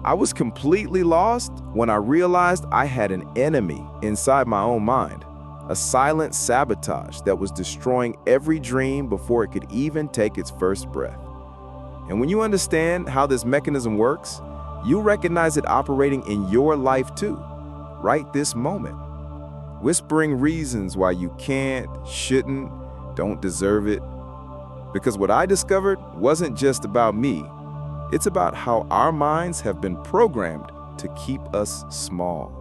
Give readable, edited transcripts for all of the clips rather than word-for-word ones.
I was completely lost when I realized I had an enemy inside my own mind, a silent sabotage that was destroying every dream before it could even take its first breath. And when you understand how this mechanism works, you recognize it operating in your life too, right this moment. Whispering reasons why you can't, shouldn't, don't deserve it. Because what I discovered wasn't just about me. It's about how our minds have been programmed to keep us small.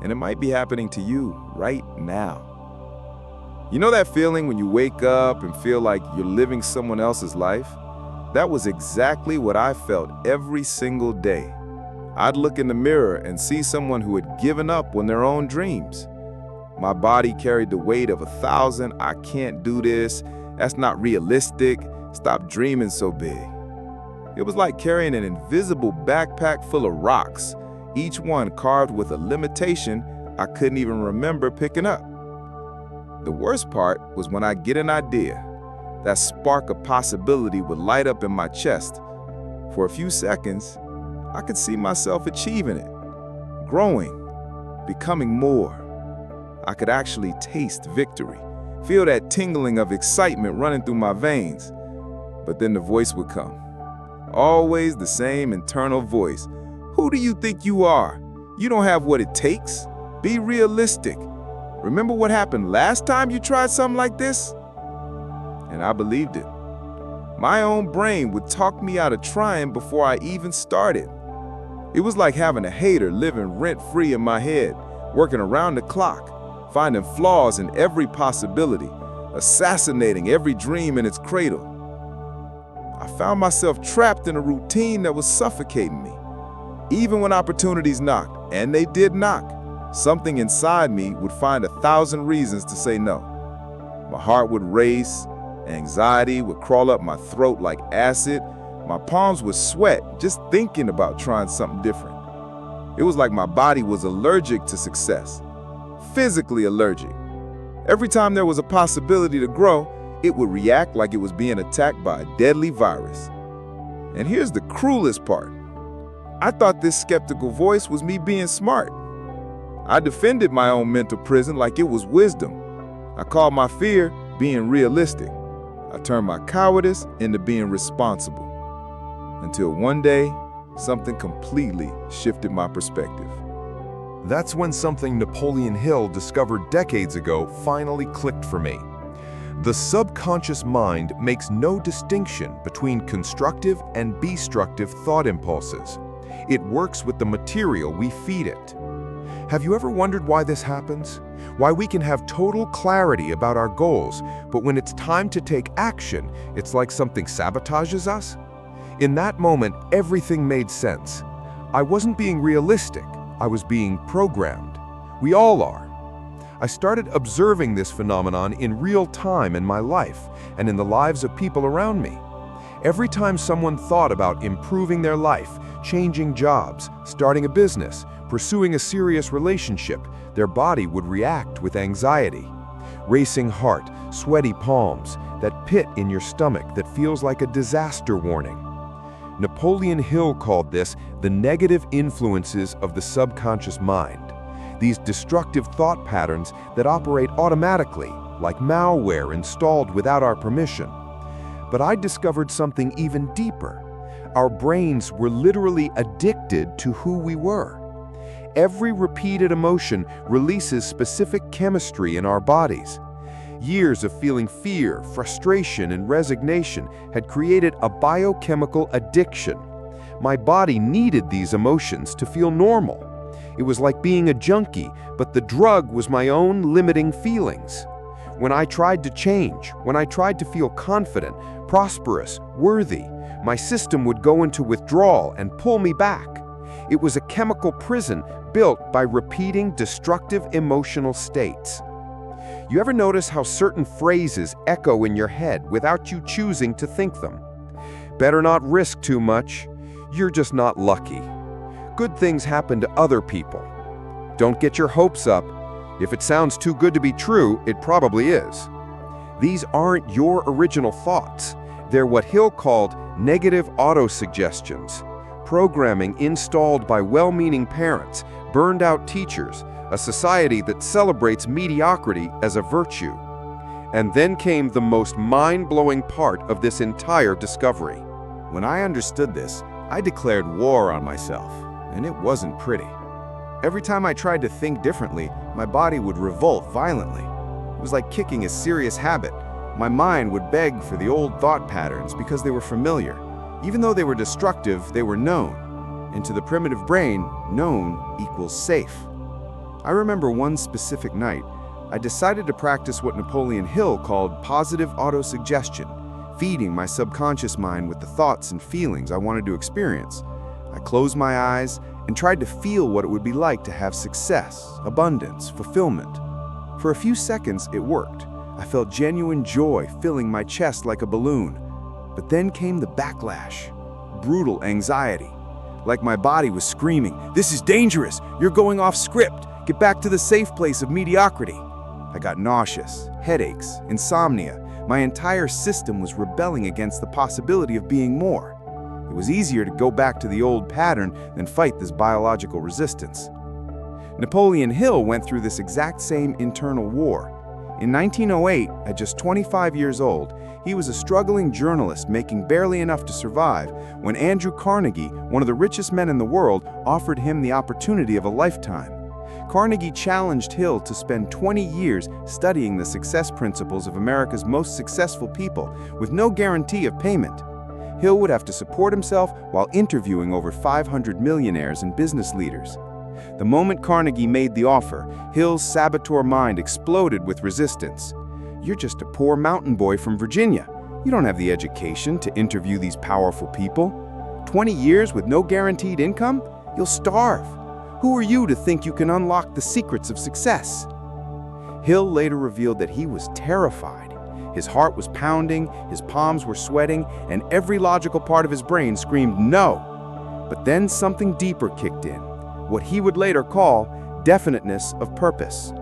And it might be happening to you right now. You know that feeling when you wake up and feel like you're living someone else's life? That was exactly what I felt every single day. I'd look in the mirror and see someone who had given up on their own dreams. My body carried the weight of 1,000, I can't do this, that's not realistic, stop dreaming so big. It was like carrying an invisible backpack full of rocks, each one carved with a limitation I couldn't even remember picking up. The worst part was when I'd get an idea. That spark of possibility would light up in my chest. For a few seconds, I could see myself achieving it, growing, becoming more. I could actually taste victory, feel that tingling of excitement running through my veins. But then the voice would come. Always the same internal voice. Who do you think you are? You don't have what it takes. Be realistic. Remember what happened last time you tried something like this? And I believed it. My own brain would talk me out of trying before I even started. It was like having a hater living rent-free in my head, working around the clock, finding flaws in every possibility, assassinating every dream in its cradle. I found myself trapped in a routine that was suffocating me. Even when opportunities knocked, and they did knock, something inside me would find 1,000 reasons to say no. My heart would race, anxiety would crawl up my throat like acid, my palms would sweat just thinking about trying something different. It was like my body was allergic to success, physically allergic. Every time there was a possibility to grow, it would react like it was being attacked by a deadly virus. And here's the cruelest part. I thought this skeptical voice was me being smart. I defended my own mental prison like it was wisdom. I called my fear being realistic. I turned my cowardice into being responsible. Until one day, something completely shifted my perspective. That's when something Napoleon Hill discovered decades ago finally clicked for me. The subconscious mind makes no distinction between constructive and destructive thought impulses. It works with the material we feed it. Have you ever wondered why this happens? Why we can have total clarity about our goals, but when it's time to take action, it's like something sabotages us? In that moment, everything made sense. I wasn't being realistic, I was being programmed. We all are. I started observing this phenomenon in real time in my life and in the lives of people around me. Every time someone thought about improving their life, changing jobs, starting a business, pursuing a serious relationship, their body would react with anxiety. Racing heart, sweaty palms, that pit in your stomach that feels like a disaster warning. Napoleon Hill called this the negative influences of the subconscious mind. These destructive thought patterns that operate automatically, like malware installed without our permission. But I discovered something even deeper. Our brains were literally addicted to who we were. Every repeated emotion releases specific chemistry in our bodies. Years of feeling fear, frustration, and resignation had created a biochemical addiction. My body needed these emotions to feel normal. It was like being a junkie, but the drug was my own limiting feelings. When I tried to change, when I tried to feel confident, prosperous, worthy, my system would go into withdrawal and pull me back. It was a chemical prison built by repeating destructive emotional states. You ever notice how certain phrases echo in your head without you choosing to think them? Better not risk too much. You're just not lucky. Good things happen to other people. Don't get your hopes up. If it sounds too good to be true, it probably is. These aren't your original thoughts. They're what Hill called negative autosuggestions, programming installed by well-meaning parents, burned-out teachers, a society that celebrates mediocrity as a virtue. And then came the most mind-blowing part of this entire discovery. When I understood this, I declared war on myself, and it wasn't pretty. Every time I tried to think differently, my body would revolt violently. It was like kicking a serious habit. My mind would beg for the old thought patterns because they were familiar. Even though they were destructive, they were known. And to the primitive brain, known equals safe. I remember one specific night, I decided to practice what Napoleon Hill called positive autosuggestion, feeding my subconscious mind with the thoughts and feelings I wanted to experience. I closed my eyes and tried to feel what it would be like to have success, abundance, fulfillment. For a few seconds, it worked. I felt genuine joy filling my chest like a balloon. But then came the backlash, brutal anxiety. Like my body was screaming, "This is dangerous! You're going off script! Get back to the safe place of mediocrity!" I got nauseous, headaches, insomnia. My entire system was rebelling against the possibility of being more. It was easier to go back to the old pattern than fight this biological resistance. Napoleon Hill went through this exact same internal war. In 1908, at just 25 years old, he was a struggling journalist making barely enough to survive when Andrew Carnegie, one of the richest men in the world, offered him the opportunity of a lifetime. Carnegie challenged Hill to spend 20 years studying the success principles of America's most successful people with no guarantee of payment. Hill would have to support himself while interviewing over 500 millionaires and business leaders. The moment Carnegie made the offer, Hill's saboteur mind exploded with resistance. "You're just a poor mountain boy from Virginia. You don't have the education to interview these powerful people. 20 years with no guaranteed income? You'll starve. Who are you to think you can unlock the secrets of success?" Hill later revealed that he was terrified. His heart was pounding, his palms were sweating, and every logical part of his brain screamed no. But then something deeper kicked in, what he would later call definiteness of purpose.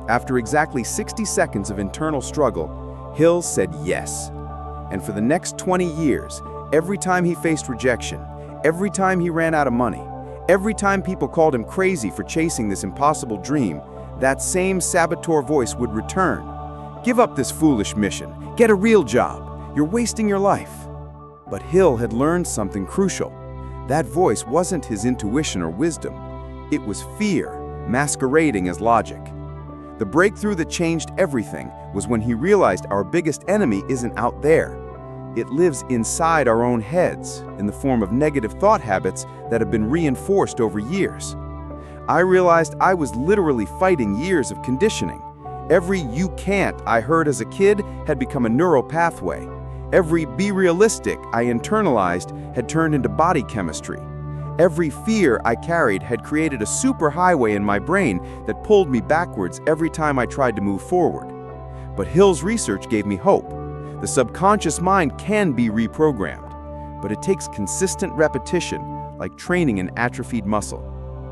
After exactly 60 seconds of internal struggle, Hill said yes. And for the next 20 years, every time he faced rejection, every time he ran out of money, every time people called him crazy for chasing this impossible dream, that same saboteur voice would return. "Give up this foolish mission. Get a real job. You're wasting your life." But Hill had learned something crucial. That voice wasn't his intuition or wisdom. It was fear, masquerading as logic. The breakthrough that changed everything was when he realized our biggest enemy isn't out there. It lives inside our own heads, in the form of negative thought habits that have been reinforced over years. I realized I was literally fighting years of conditioning. Every "you can't" I heard as a kid had become a neural pathway. Every "be realistic" I internalized had turned into body chemistry. Every fear I carried had created a superhighway in my brain that pulled me backwards every time I tried to move forward. But Hill's research gave me hope. The subconscious mind can be reprogrammed, but it takes consistent repetition, like training an atrophied muscle.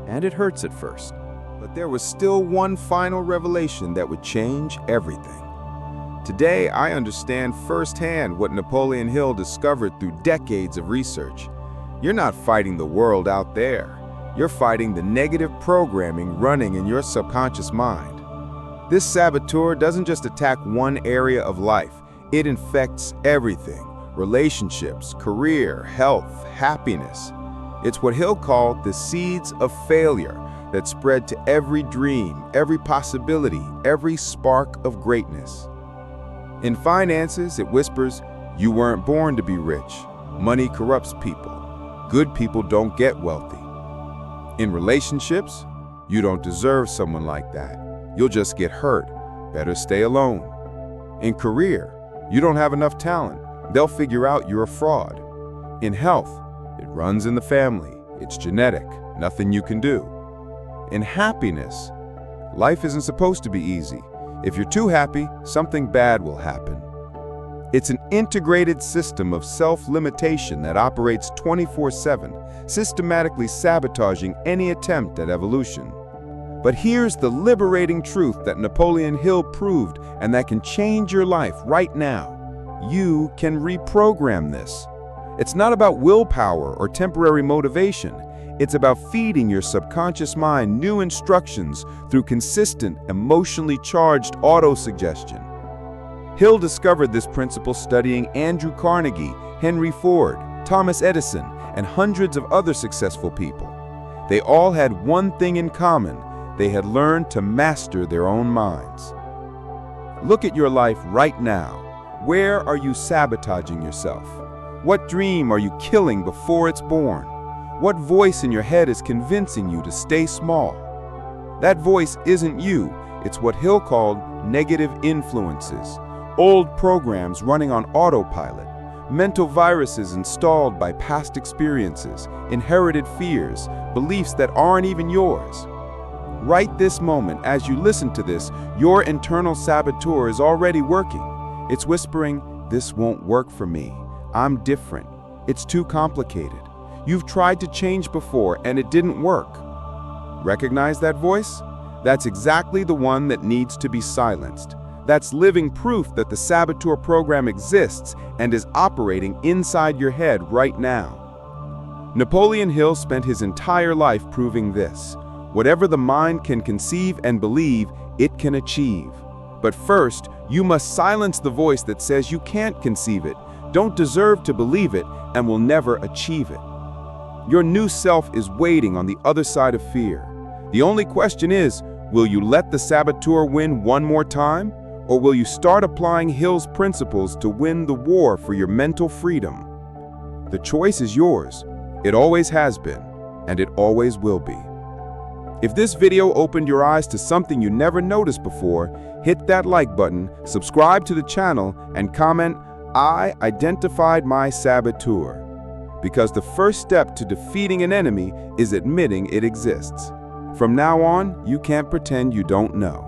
And it hurts at first. But there was still one final revelation that would change everything. Today, I understand firsthand what Napoleon Hill discovered through decades of research. You're not fighting the world out there. You're fighting the negative programming running in your subconscious mind. This saboteur doesn't just attack one area of life. It infects everything: relationships, career, health, happiness. It's what Hill called the seeds of failure that spread to every dream, every possibility, every spark of greatness. In finances, it whispers, "You weren't born to be rich. Money corrupts people. Good people don't get wealthy." In relationships, "You don't deserve someone like that. You'll just get hurt. Better stay alone." In career, "You don't have enough talent. They'll figure out you're a fraud." In health, "It runs in the family. It's genetic. Nothing you can do." In happiness, "Life isn't supposed to be easy. If you're too happy, something bad will happen." It's an integrated system of self-limitation that operates 24/7, systematically sabotaging any attempt at evolution. But here's the liberating truth that Napoleon Hill proved and that can change your life right now. You can reprogram this. It's not about willpower or temporary motivation. It's about feeding your subconscious mind new instructions through consistent, emotionally charged auto-suggestion. Hill discovered this principle studying Andrew Carnegie, Henry Ford, Thomas Edison, and hundreds of other successful people. They all had one thing in common: they had learned to master their own minds. Look at your life right now. Where are you sabotaging yourself? What dream are you killing before it's born? What voice in your head is convincing you to stay small? That voice isn't you. It's what Hill called negative influences, old programs running on autopilot, mental viruses installed by past experiences, inherited fears, beliefs that aren't even yours. Right this moment, as you listen to this, your internal saboteur is already working. It's whispering, "This won't work for me. I'm different. It's too complicated. You've tried to change before and it didn't work." Recognize that voice? That's exactly the one that needs to be silenced. That's living proof that the saboteur program exists and is operating inside your head right now. Napoleon Hill spent his entire life proving this. Whatever the mind can conceive and believe, it can achieve. But first, you must silence the voice that says you can't conceive it, don't deserve to believe it, and will never achieve it. Your new self is waiting on the other side of fear. The only question is, will you let the saboteur win one more time? Or will you start applying Hill's principles to win the war for your mental freedom? The choice is yours. It always has been, and it always will be. If this video opened your eyes to something you never noticed before, hit that like button, subscribe to the channel, and comment, "I identified my saboteur." Because the first step to defeating an enemy is admitting it exists. From now on, you can't pretend you don't know.